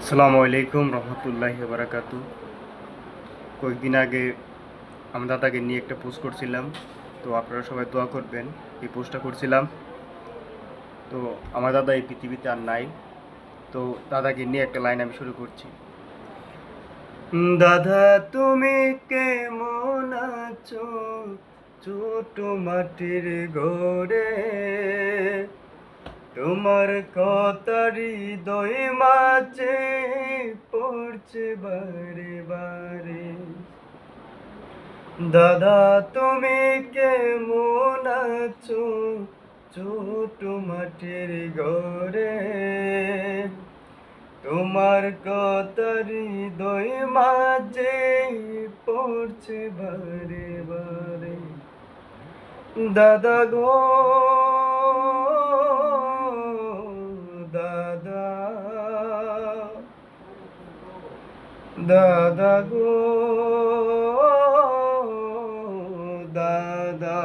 আসসালামু আলাইকুম রহমতুল্লাহি বারাকাতু। কয়েকদিন আগে আমি দাদাকে নিয়ে একটা পোস্ট করছিলাম, তো আপনারা সবাই দোয়া করবেন। এই পোস্টটা করছিলাম, তো আমার দাদা এই পৃথিবীতে আর নাই। তো দাদাকে নিয়ে একটা লাইন আমি শুরু করছি। দাদা তুমি কেমন আছো ছোট মাটির ঘরে, তোমার কথারি হৃদয় মাঝে পড়ছে বারে বারে। দাদা তুমি কেমন আছো ছোট মাটির ঘরে, তোমার কথার হৃদয় মাঝে পড়ছে বারে বারে। দাদা গো, দাদা, দাদা গো, দাদা।